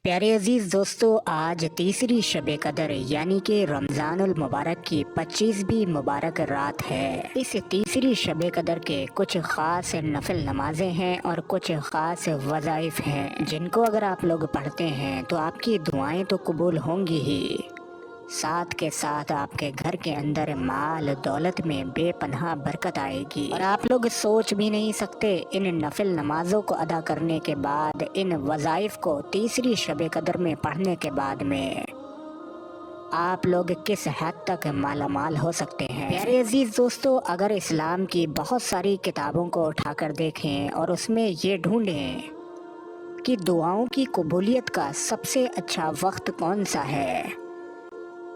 प्यारे अजीज़ दोस्तों, आज तीसरी शब कदर यानी कि रमज़ान उल मुबारक की 25वीं मुबारक रात है। इस तीसरी शब कदर के कुछ ख़ास नफिल नमाजें हैं और कुछ ख़ास वज़ाइफ हैं जिनको अगर आप लोग पढ़ते हैं तो आपकी दुआएं तो कबूल होंगी ही, साथ के साथ आपके घर के अंदर माल दौलत में बेपनाह बरकत आएगी। और आप लोग सोच भी नहीं सकते इन नफिल नमाजों को अदा करने के बाद, इन वज़ाइफ को तीसरी शब कदर में पढ़ने के बाद में आप लोग किस हद तक मालामाल हो सकते हैं। प्यारे अजीज़ दोस्तों, अगर इस्लाम की बहुत सारी किताबों को उठाकर देखें और उसमें ये ढूंढें कि दुआओं की कबूलियत का सबसे अच्छा वक्त कौन सा है,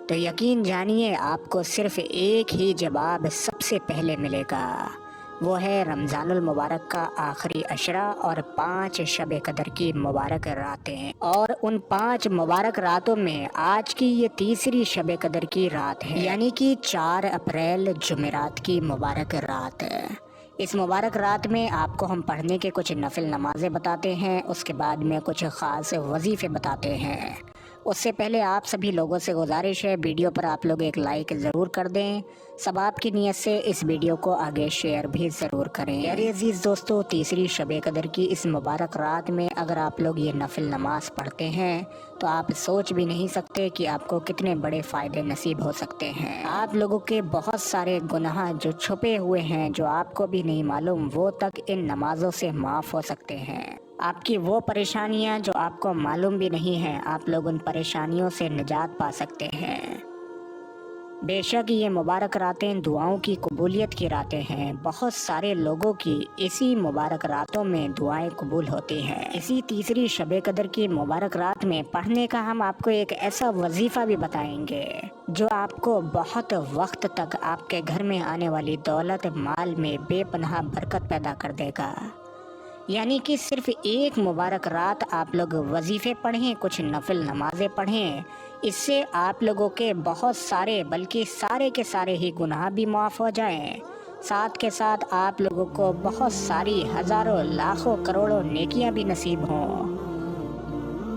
तो यकीन जानिए आपको सिर्फ एक ही जवाब सबसे पहले मिलेगा। वो है रमज़ानुल मुबारक का आखिरी अशरा और 5 शब कदर की मुबारक रातें। और उन 5 मुबारक रातों में आज की ये तीसरी शब कदर की रात है, यानी कि 4 अप्रैल जुमेरात की मुबारक रात है। इस मुबारक रात में आपको हम पढ़ने के कुछ नफिल नमाजें बताते हैं, उसके बाद में कुछ ख़ास वजीफ़े बताते हैं। उससे पहले आप सभी लोगों से गुजारिश है, वीडियो पर आप लोग एक लाइक ज़रूर कर दें। सब आपकी नीयत से इस वीडियो को आगे शेयर भी ज़रूर करें। अरे अजीज़ दोस्तों, तीसरी शब कदर की इस मुबारक रात में अगर आप लोग ये नफिल नमाज पढ़ते हैं तो आप सोच भी नहीं सकते कि आपको कितने बड़े फ़ायदे नसीब हो सकते हैं। आप लोगों के बहुत सारे गुनाह जो छुपे हुए हैं, जो आपको भी नहीं मालूम, वो तक इन नमाज़ों से माफ़ हो सकते हैं। आपकी वो परेशानियां जो आपको मालूम भी नहीं हैं, आप लोग उन परेशानियों से निजात पा सकते हैं। बेशक ये मुबारक रातें दुआओं की कबूलियत की रातें हैं। बहुत सारे लोगों की इसी मुबारक रातों में दुआएं कबूल होती हैं। इसी तीसरी शब कदर की मुबारक रात में पढ़ने का हम आपको एक ऐसा वजीफ़ा भी बताएंगे जो आपको बहुत वक्त तक आपके घर में आने वाली दौलत माल में बेपनाह बरकत पैदा कर देगा। यानी कि सिर्फ एक मुबारक रात आप लोग वजीफ़े पढ़ें, कुछ नफिल नमाजें पढ़ें, इससे आप लोगों के बहुत सारे बल्कि सारे के सारे ही गुनाह भी माफ़ हो जाएं। साथ के साथ आप लोगों को बहुत सारी हज़ारों लाखों करोड़ों नेकियां भी नसीब हों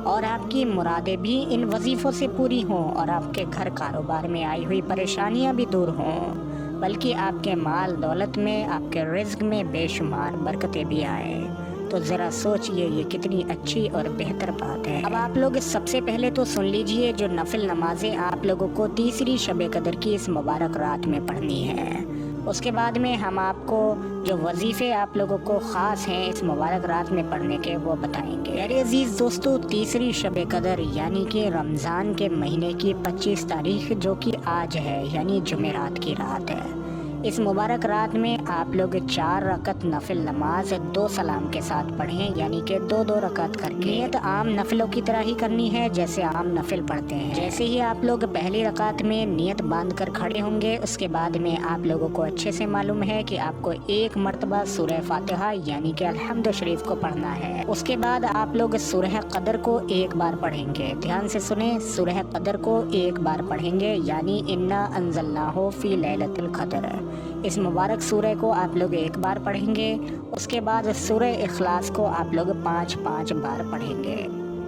और आपकी मुरादें भी इन वजीफ़ों से पूरी हों और आपके घर कारोबार में आई हुई परेशानियां भी दूर हों, बल्कि आपके माल दौलत में, आपके रिज़्क में बेशुमार बरकतें भी आए। तो ज़रा सोचिए ये कितनी अच्छी और बेहतर बात है। अब आप लोग सबसे पहले तो सुन लीजिए जो नफिल नमाजें आप लोगों को तीसरी शब कदर की इस मुबारक रात में पढ़नी है। उसके बाद में हम आपको जो वजीफ़े आप लोगों को ख़ास हैं इस मुबारक रात में पढ़ने के वो बताएंगे। अरे अजीज़ दोस्तों, तीसरी शब कदर यानी कि रमज़ान के महीने की 25 तारीख जो कि आज है, यानी जुमेरात की रात है। इस मुबारक रात में आप लोग 4 रकत नफिल नमाज 2 सलाम के साथ पढ़ें, यानी कि 2-2 रकत करके। नियत आम नफिलों की तरह ही करनी है जैसे आम नफिल पढ़ते हैं। जैसे ही आप लोग पहली रकात में नियत बांध कर खड़े होंगे, उसके बाद में आप लोगों को अच्छे से मालूम है कि आपको एक मरतबा सूरह फातिहा यानी कि अल्हम्द शरीफ को पढ़ना है। उसके बाद आप लोग सूरह कदर को एक बार पढ़ेंगे। ध्यान से सुने, सूरह कदर को एक बार पढ़ेंगे, यानी इन्ना अंज़लनाहु फी लैलतिल क़द्र। इस मुबारक सूरह को आप लोग एक बार पढ़ेंगे। उसके बाद सूरह इखलास को आप लोग 5-5 बार पढ़ेंगे।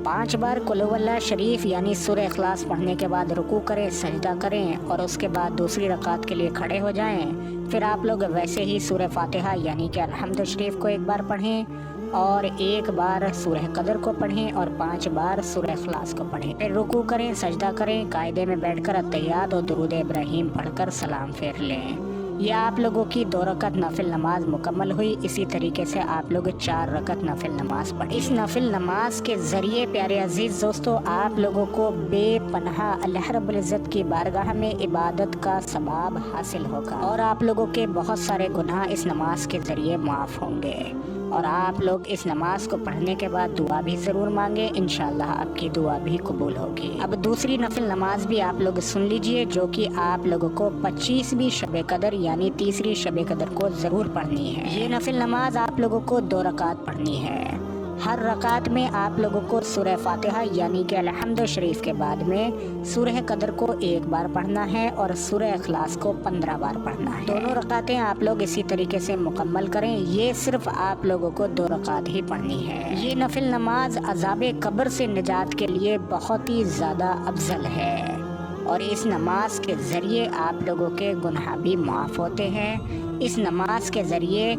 5 बार कुल हुवल्लाह शरीफ यानी सूरह इखलास पढ़ने के बाद रुकू करें, सजदा करें और उसके बाद दूसरी रकात के लिए खड़े हो जाएं। फिर आप लोग वैसे ही सूरह फातिहा यानी कि अल्हम्द शरीफ को एक बार पढ़ें और एक बार सूरह कदर को पढ़ें और 5 बार सूरह इखलास को पढ़ें। फिर रुकू करें, सजदा करें, कायदे में बैठकर अत्तहियात और दुरूद इब्राहीम पढ़कर सलाम फेर लें। ये आप लोगों की 2 रकत नफिल नमाज मुकम्मल हुई। इसी तरीके से आप लोग 4 रकत नफिल नमाज पढ़े। इस नफिल नमाज के ज़रिए प्यारे अजीज़ दोस्तों आप लोगों को बेपनाह अल्लाह रब्बुल इज़्ज़त की बारगाह में इबादत का सवाब हासिल होगा और आप लोगों के बहुत सारे गुनाह इस नमाज के ज़रिए माफ़ होंगे। और आप लोग इस नमाज को पढ़ने के बाद दुआ भी ज़रूर मांगे, इंशाअल्लाह आपकी दुआ भी कबूल होगी। अब दूसरी नफिल नमाज भी आप लोग सुन लीजिए जो कि आप लोगों को 25वीं शब कदर यानी तीसरी शब कदर को ज़रूर पढ़नी है। ये नफिल नमाज आप लोगों को 2 रकात पढ़नी है। ہر رکعت میں آپ لوگوں کو سورہ فاتحہ یعنی کہ الحمد شریف کے بعد میں سورہ قدر کو 1 بار پڑھنا ہے اور سورہ اخلاص کو 15 بار پڑھنا ہے۔ دونوں رکعتیں آپ لوگ اسی طریقے سے مکمل کریں، یہ صرف آپ لوگوں کو 2 رکعت ہی پڑھنی ہے۔ یہ نفل نماز عذاب قبر سے نجات کے لیے بہت ہی زیادہ افضل ہے اور اس نماز کے ذریعے آپ لوگوں کے گناہ بھی معاف ہوتے ہیں۔ اس نماز کے ذریعے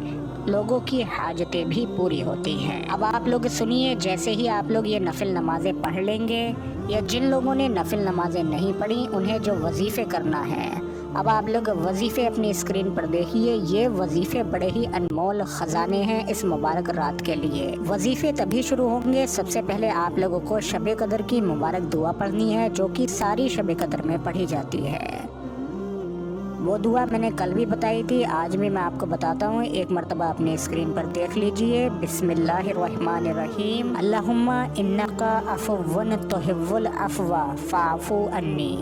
لوگوں کی حاجتیں بھی پوری ہوتی ہیں۔ اب آپ لوگ سنیے، جیسے ہی آپ لوگ یہ نفل نمازیں پڑھ لیں گے یا جن لوگوں نے نفل نمازیں نہیں پڑھی انہیں جو وظیفے کرنا ہے، اب آپ لوگ وظیفے اپنی اسکرین پر دیکھیے۔ یہ وظیفے بڑے ہی انمول خزانے ہیں اس مبارک رات کے لیے۔ وظیفے تبھی شروع ہوں گے، سب سے پہلے آپ لوگوں کو شب قدر کی مبارک دعا پڑھنی ہے جو کہ ساری شب قدر میں پڑھی جاتی ہے۔ وہ دعا میں نے کل بھی بتائی تھی، آج بھی میں آپ کو بتاتا ہوں، ایک مرتبہ اپنے اسکرین پر دیکھ لیجئے۔ بسم اللہ الرحمن الرحیم، اللہم انکا عفو تحب العفو فاعف عنی۔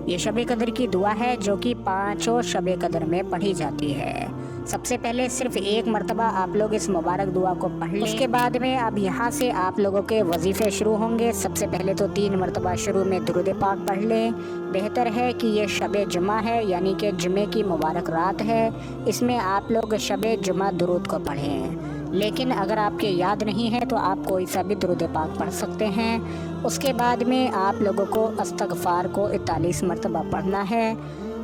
یہ شب قدر کی دعا ہے جو کہ 5 شب قدر میں پڑھی جاتی ہے۔ سب سے پہلے صرف 1 مرتبہ آپ لوگ اس مبارک دعا کو پڑھ لیں، اس کے بعد میں اب یہاں سے آپ لوگوں کے وظیفے شروع ہوں گے۔ سب سے پہلے تو 3 مرتبہ شروع میں درود پاک پڑھ لیں۔ بہتر ہے کہ یہ شب جمعہ ہے یعنی کہ جمعے کی مبارک رات ہے، اس میں آپ لوگ شب جمعہ درود کو پڑھیں، لیکن اگر آپ کے یاد نہیں ہے تو آپ کوئی سا بھی درود پاک پڑھ سکتے ہیں۔ اس کے بعد میں آپ لوگوں کو استغفار کو 41 مرتبہ پڑھنا ہے،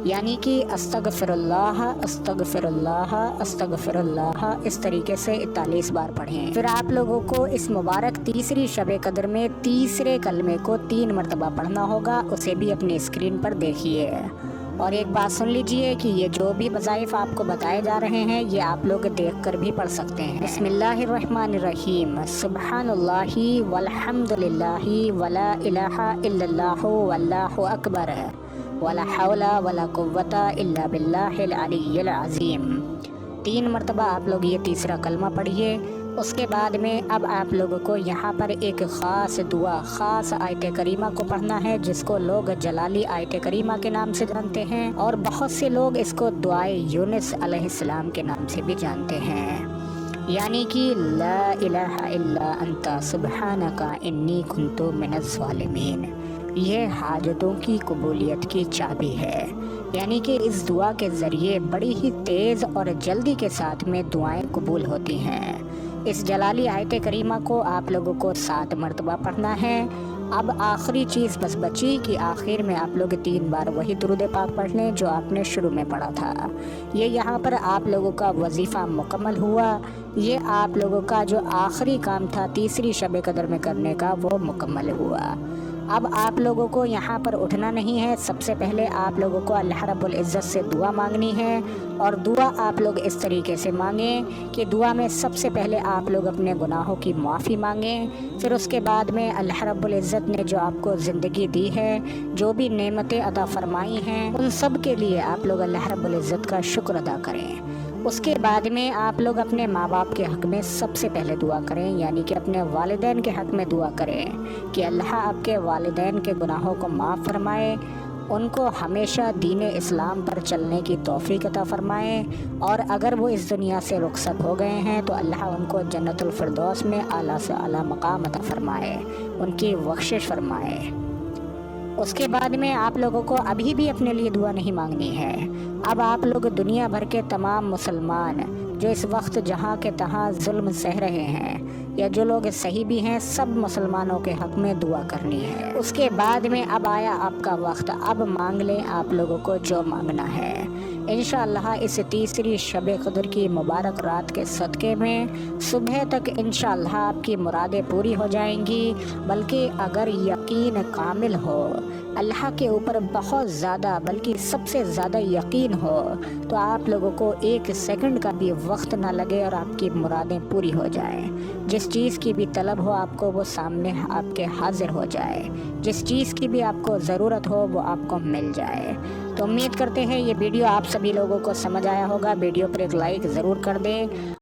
یعنی کہ استغفر اللہ استغفر اللہ استغفر اللہ، اس طریقے سے 41 بار پڑھیں۔ پھر آپ لوگوں کو اس مبارک تیسری شب قدر میں تیسرے کلمے کو 3 مرتبہ پڑھنا ہوگا، اسے بھی اپنی اسکرین پر دیکھیے۔ اور ایک بات سن لیجئے کہ یہ جو بھی وظائف آپ کو بتائے جا رہے ہیں یہ آپ لوگ دیکھ کر بھی پڑھ سکتے ہیں۔ بسم اللہ الرحمن الرحیم، سبحان اللہ والحمد للہ ولا الہ الا اللہ واللہ اکبر ولا حول ولا قوت الا باللہ العلی العظیم۔ 3 مرتبہ آپ لوگ یہ تیسرا کلمہ پڑھیے۔ اس کے بعد میں اب آپ لوگوں کو یہاں پر ایک خاص دعا، خاص آیت کریمہ کو پڑھنا ہے جس کو لوگ جلالی آیت کریمہ کے نام سے جانتے ہیں اور بہت سے لوگ اس کو دعائے یونس علیہ السلام کے نام سے بھی جانتے ہیں، یعنی کہ لا الہ الا انت سبحانک انی کنت من الظالمین۔ یہ حاجتوں کی قبولیت کی چابی ہے، یعنی کہ اس دعا کے ذریعے بڑی ہی تیز اور جلدی کے ساتھ میں دعائیں قبول ہوتی ہیں۔ اس جلالی آیت کریمہ کو آپ لوگوں کو 7 مرتبہ پڑھنا ہے۔ اب آخری چیز بس بچی کہ آخر میں آپ لوگ 3 بار وہی درود پاک پڑھ لیں جو آپ نے شروع میں پڑھا تھا۔ یہ یہاں پر آپ لوگوں کا وظیفہ مکمل ہوا، یہ آپ لوگوں کا جو آخری کام تھا تیسری شب قدر میں کرنے کا وہ مکمل ہوا۔ اب آپ لوگوں کو یہاں پر اٹھنا نہیں ہے، سب سے پہلے آپ لوگوں کو اللہ رب العزت سے دعا مانگنی ہے، اور دعا آپ لوگ اس طریقے سے مانگیں کہ دعا میں سب سے پہلے آپ لوگ اپنے گناہوں کی معافی مانگیں، پھر اس کے بعد میں اللہ رب العزت نے جو آپ کو زندگی دی ہے، جو بھی نعمتیں عطا فرمائی ہیں، ان سب کے لیے آپ لوگ اللہ رب العزت کا شکر ادا کریں۔ اس کے بعد میں آپ لوگ اپنے ماں باپ کے حق میں سب سے پہلے دعا کریں، یعنی کہ اپنے والدین کے حق میں دعا کریں کہ اللہ آپ کے والدین کے گناہوں کو معاف فرمائے، ان کو ہمیشہ دین اسلام پر چلنے کی توفیق عطا فرمائے، اور اگر وہ اس دنیا سے رخصت ہو گئے ہیں تو اللہ ان کو جنت الفردوس میں اعلیٰ سے اعلیٰ مقام عطا فرمائے، ان کی بخشش فرمائے۔ اس کے بعد میں آپ لوگوں کو ابھی بھی اپنے لیے دعا نہیں مانگنی ہے، اب آپ لوگ دنیا بھر کے تمام مسلمان جو اس وقت جہاں کے تہاں ظلم سہ رہے ہیں یا جو لوگ صحیح بھی ہیں، سب مسلمانوں کے حق میں دعا کرنی ہے۔ اس کے بعد میں اب آیا آپ کا وقت، اب مانگ لیں آپ لوگوں کو جو مانگنا ہے۔ انشاءاللہ اس تیسری شب قدر کی مبارک رات کے صدقے میں صبح تک انشاءاللہ آپ کی مرادیں پوری ہو جائیں گی، بلکہ اگر یقین کامل ہو، اللہ کے اوپر بہت زیادہ بلکہ سب سے زیادہ یقین ہو، تو آپ لوگوں کو 1 سیکنڈ کا بھی وقت نہ لگے اور آپ کی مرادیں پوری ہو جائیں۔ جس چیز کی بھی طلب ہو آپ کو وہ سامنے آپ کے حاضر ہو جائے، جس چیز کی بھی آپ کو ضرورت ہو وہ آپ کو مل جائے۔ تو امید کرتے ہیں یہ ویڈیو آپ سبھی لوگوں کو سمجھ آیا ہوگا، ویڈیو پر ایک لائک ضرور کر دیں۔